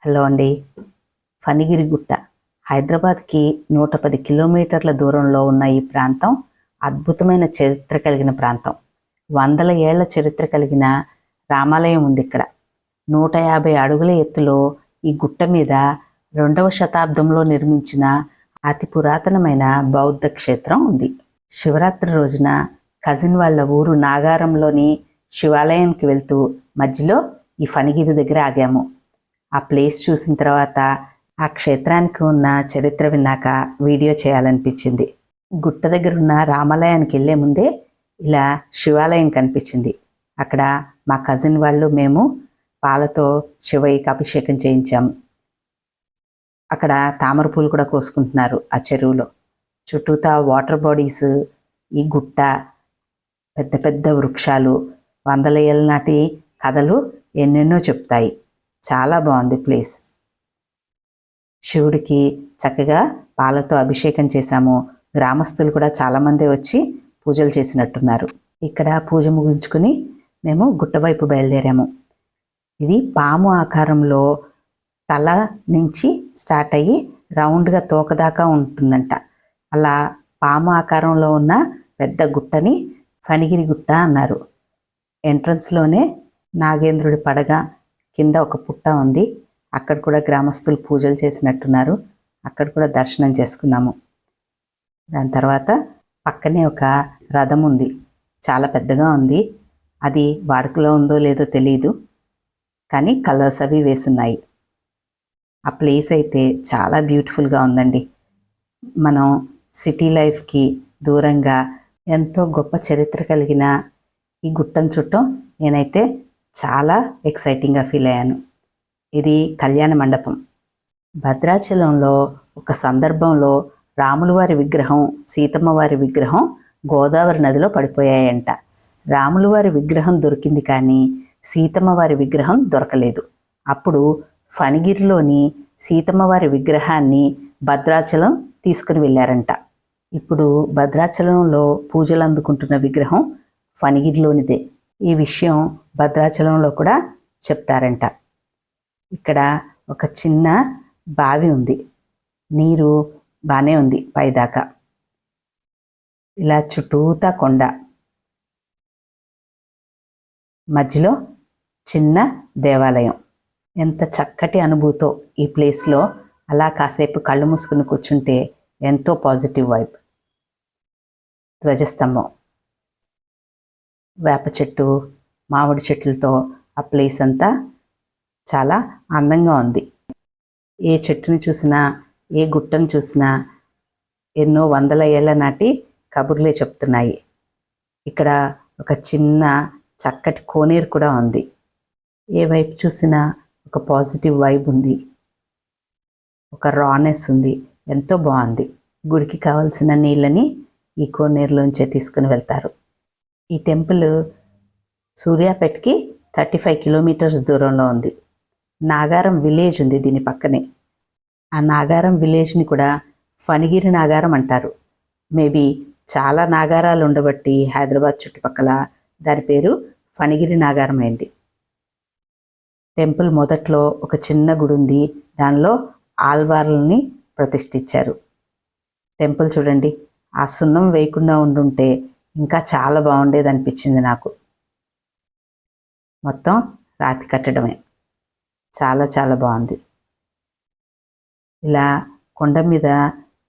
Hello అండి. ఫణిగిరిగుట్ట హైదరాబాద్కి 110 కిలోమీటర్ల దూరంలో ఉన్న ఈ ప్రాంతం అద్భుతమైన చరిత్ర కలిగిన ప్రాంతం. వందల ఏళ్ల చరిత్ర కలిగిన రామాలయం ఉంది ఇక్కడ. 150 అడుగుల ఎత్తులో ఈ గుట్ట మీద 2వ శతాబ్దంలో నిర్మించిన అతి పురాతనమైన బౌద్ధ క్షేత్రం ఉంది. శివరాత్రి రోజున కజిన్ వాళ్ళ ఊరు నాగారంలోని శివాలయానికి వెళ్తూ మధ్యలో ఈ ఫణిగిరి దగ్గర ఆగాము. ఆ ప్లేస్ చూసిన తర్వాత ఆ క్షేత్రానికి ఉన్న చరిత్ర విన్నాక వీడియో చేయాలనిపించింది. గుట్ట దగ్గర ఉన్న రామాలయానికి వెళ్ళే ముందే ఇలా శివాలయం కనిపించింది. అక్కడ మా కజిన్ వాళ్ళు మేము పాలతో శివయ్యకి అభిషేకం చేయించాము. అక్కడ తామర పూలు కూడా కోసుకుంటున్నారు ఆ చెరువులో. చుట్టూతా వాటర్ బాడీస్, ఈ గుట్ట, పెద్ద పెద్ద వృక్షాలు, వందల ఏళ్ళ నాటి కథలు ఎన్నెన్నో చెప్తాయి. చాలా బాగుంది ప్లేస్. శివుడికి చక్కగా పాలతో అభిషేకం చేశాము. గ్రామస్తులు కూడా చాలామంది వచ్చి పూజలు చేసినట్టున్నారు. ఇక్కడ పూజ ముగించుకుని మేము గుట్ట వైపు బయలుదేరాము. ఇది పాము ఆకారంలో తల నుంచి స్టార్ట్ అయ్యి రౌండ్గా తోకదాకా ఉంటుందంట. అలా పాము ఆకారంలో ఉన్న పెద్ద గుట్టని ఫణిగిరి గుట్ట అన్నారు. ఎంట్రన్స్లోనే నాగేంద్రుడి పడగ, కింద ఒక పుట్ట ఉంది. అక్కడ కూడా గ్రామస్తులు పూజలు చేసినట్టున్నారు. అక్కడ కూడా దర్శనం చేసుకున్నాము. దాని తర్వాత పక్కనే ఒక రథం ఉంది. చాలా పెద్దగా ఉంది. అది వాడుకలో ఉందో లేదో తెలియదు, కానీ కలర్స్ అవి వేసున్నాయి. ఆ ప్లేస్ అయితే చాలా బ్యూటిఫుల్గా ఉందండి. మనం సిటీ లైఫ్కి దూరంగా ఎంతో గొప్ప చరిత్ర కలిగిన ఈ గుట్టను చుట్టం నేనైతే చాలా ఎక్సైటింగ్గా ఫీల్ అయ్యాను. ఇది కళ్యాణ మండపం. భద్రాచలంలో ఒక సందర్భంలో రాముల వారి విగ్రహం, సీతమ్మ వారి విగ్రహం గోదావరి నదిలో పడిపోయాయంట. రాముల వారి విగ్రహం దొరికింది, కానీ సీతమ్మ వారి విగ్రహం దొరకలేదు. అప్పుడు ఫణిగిరిలోని సీతమ్మ వారి విగ్రహాన్ని భద్రాచలం తీసుకుని వెళ్ళారంట. ఇప్పుడు భద్రాచలంలో పూజలు అందుకుంటున్న విగ్రహం ఫణిగిరిలోనిదే. ఈ విషయం భద్రాచలంలో కూడా చెప్తారంట. ఇక్కడ ఒక చిన్న బావి ఉంది. నీరు బాగానే ఉంది పైదాకా. ఇలా చుట్టూతా కొండ, మధ్యలో చిన్న దేవాలయం. ఎంత చక్కటి అనుభూతో ఈ ప్లేస్లో అలా కాసేపు కళ్ళు మూసుకుని కూర్చుంటే ఎంతో పాజిటివ్ వైబ్. ధ్వజస్తంభం, వేప చెట్టు, మామిడి చెట్లతో ఆ ప్లేస్ అంతా చాలా అందంగా ఉంది. ఏ చెట్టుని చూసినా, ఏ గుట్టను చూసినా ఎన్నో వందల ఏళ్ల నాటి కబుర్లే చెప్తున్నాయి. ఇక్కడ ఒక చిన్న చక్కటి కోనేరు కూడా ఉంది. ఏ వైపు చూసినా ఒక పాజిటివ్ వైబ్ ఉంది, ఒక రానెస్ ఉంది. ఎంతో బాగుంది. గుడికి కావాల్సిన నీళ్ళని ఈ కోనేరులోంచే తీసుకుని వెళ్తారు. ఈ టెంపుల్ సూర్యాపేటకి 35 కిలోమీటర్స్ దూరంలో ఉంది. నాగారం విలేజ్ ఉంది దీని పక్కనే. ఆ నాగారం విలేజ్ని కూడా ఫణిగిరి నాగారం అంటారు. మేబీ చాలా నాగారాలు ఉండబట్టి హైదరాబాద్ చుట్టుపక్కల దాని పేరు ఫణిగిరి నాగారం అయింది. టెంపుల్ మొదట్లో ఒక చిన్న గుడి ఉంది. దానిలో ఆల్వార్లని ప్రతిష్ఠించారు. టెంపుల్ చూడండి, ఆ సున్నం వేయకుండా ఉండుంటే ఇంకా చాలా బాగుండేది అనిపించింది నాకు. మొత్తం రాతి కట్టడమే. చాలా చాలా బాగుంది. ఇలా కొండ మీద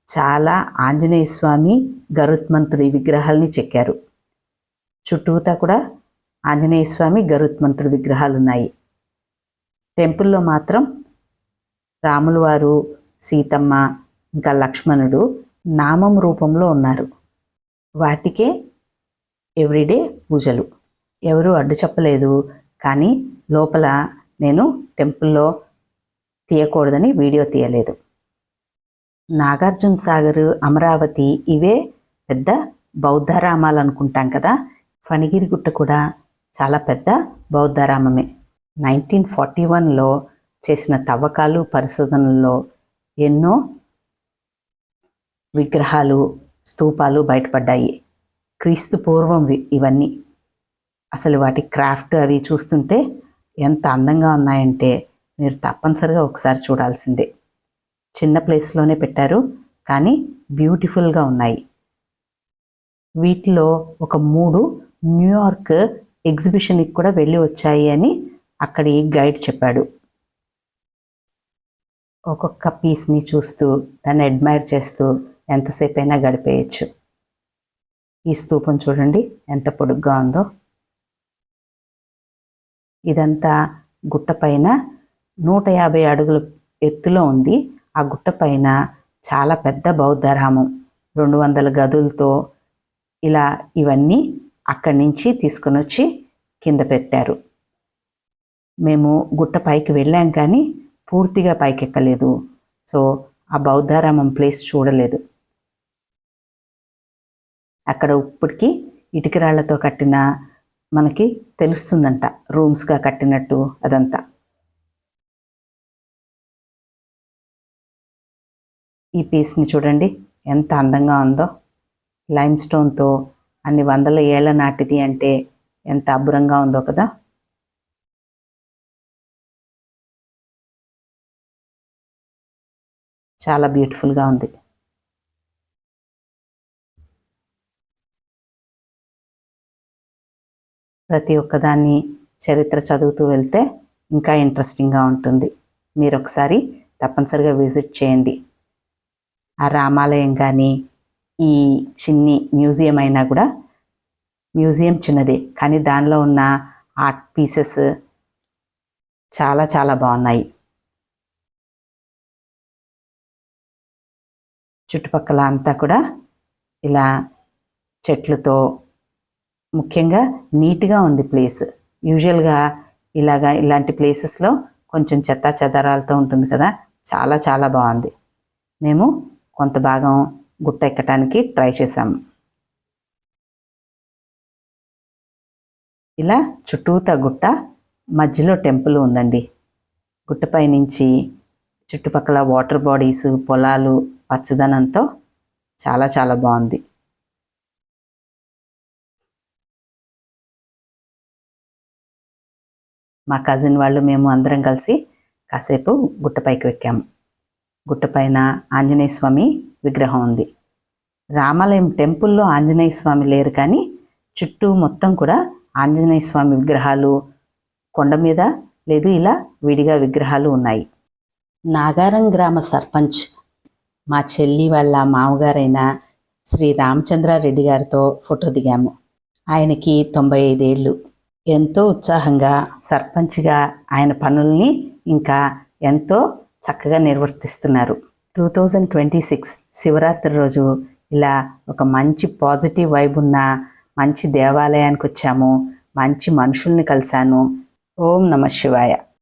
చాలా ఆంజనేయ స్వామి, గరుత్మంతుడి విగ్రహాలని చెక్కారు. చుట్టూతా కూడా ఆంజనేయ స్వామి, గరుత్మంతుడి విగ్రహాలు ఉన్నాయి. టెంపుల్లో మాత్రం రాముల వారు, సీతమ్మ, ఇంకా లక్ష్మణుడు నామం రూపంలో ఉన్నారు. వాటికే ఎవ్రీడే పూజలు. ఎవరు అడ్డు చెప్పలేదు, కానీ లోపల నేను టెంపుల్లో తీయకూడదని వీడియో తీయలేదు. నాగార్జున సాగర్, అమరావతి ఇవే పెద్ద బౌద్ధారామాలు అనుకుంటాం కదా. ఫణిగిరిగుట్ట కూడా చాలా పెద్ద బౌద్ధారామమే. 1941లో చేసిన తవ్వకాలు, పరిశోధనల్లో ఎన్నో విగ్రహాలు, స్తూపాలు బయటపడ్డాయి. క్రీస్తు పూర్వం ఇవన్నీ. అసలు వాటి క్రాఫ్ట్ అవి చూస్తుంటే ఎంత అందంగా ఉన్నాయంటే మీరు తప్పనిసరిగా ఒకసారి చూడాల్సిందే. చిన్న ప్లేస్లోనే పెట్టారు, కానీ బ్యూటిఫుల్గా ఉన్నాయి. వీటిలో ఒక 3 న్యూయార్క్ ఎగ్జిబిషన్కి కూడా వెళ్ళి వచ్చాయి అని అక్కడి గైడ్ చెప్పాడు. ఒక్కొక్క పీస్ని చూస్తూ దాన్ని అడ్మైర్ చేస్తూ ఎంతసేపు అయినా గడిపేయచ్చు. ఈ స్తూపం చూడండి ఎంత పొడుగ్గా ఉందో. ఇదంతా గుట్టపైన 150 అడుగుల ఎత్తులో ఉంది. ఆ గుట్టపైన చాలా పెద్ద బౌద్ధరామం 200 గదులతో ఇలా ఇవన్నీ అక్కడి నుంచి తీసుకొని వచ్చి కింద పెట్టారు. మేము గుట్ట పైకి వెళ్ళాం కానీ పూర్తిగా పైకెక్కలేదు. సో ఆ బౌద్ధారామం ప్లేస్ చూడలేదు. అక్కడ ఇప్పటికీ ఇటుకరాళ్లతో కట్టిన మనకి తెలుస్తుందంట, రూమ్స్గా కట్టినట్టు అదంతా. ఈ పీస్ని చూడండి ఎంత అందంగా ఉందో. లైమ్ స్టోన్తో అన్ని వందల ఏళ్ల నాటిది అంటే ఎంత అబ్బురంగా ఉందో కదా. చాలా బ్యూటిఫుల్గా ఉంది. ప్రతి ఒక్కదాన్ని చరిత్ర చదువుతూ వెళ్తే ఇంకా ఇంట్రెస్టింగ్గా ఉంటుంది. మీరు ఒకసారి తప్పనిసరిగా విజిట్ చేయండి. ఆ రామాలయం కానీ ఈ చిన్ని మ్యూజియం అయినా కూడా, మ్యూజియం చిన్నదే కానీ దానిలో ఉన్న ఆర్ట్ పీసెస్ చాలా చాలా బాగున్నాయి. చుట్టుపక్కల అంతా కూడా ఇలా చెట్లతో ముఖ్యంగా నీట్గా ఉంది ప్లేస్. యూజువల్గా ఇలాంటి ప్లేసెస్లో కొంచెం చెత్తా చెదారాలతో ఉంటుంది కదా, చాలా చాలా బాగుంది. మేము కొంత భాగం గుట్ట ఎక్కడానికి ట్రై చేశాము. ఇలా చుట్టూతా గుట్ట, మధ్యలో టెంపుల్ ఉందండి. గుట్టపై నుంచి చుట్టుపక్కల వాటర్ బాడీస్, పొలాలు, పచ్చదనంతో చాలా చాలా బాగుంది. మా కజిన్ వాళ్ళు మేము అందరం కలిసి కాసేపు గుట్టపైకి ఎక్కాము. గుట్టపైన ఆంజనేయ స్వామి విగ్రహం ఉంది. రామాలయం టెంపుల్లో ఆంజనేయ స్వామి లేరు కానీ చుట్టూ మొత్తం కూడా ఆంజనేయ స్వామి విగ్రహాలు కొండ మీద లేదు, ఇలా విడిగా విగ్రహాలు ఉన్నాయి. నాగారం గ్రామ సర్పంచ్ మా చెల్లి వాళ్ళ మామగారైన శ్రీ రామచంద్రారెడ్డి గారితో ఫోటో దిగాము. ఆయనకి 95 ఏళ్ళు. ఎంతో ఉత్సాహంగా సర్పంచ్గా ఆయన పనుల్ని ఇంకా ఎంతో చక్కగా నిర్వర్తిస్తున్నారు. 2026 శివరాత్రి రోజు ఇలా ఒక మంచి పాజిటివ్ వైబ్ ఉన్న మంచి దేవాలయానికి వచ్చాము. మంచి మనుషుల్ని కలిశాను. ఓం నమః శివాయ.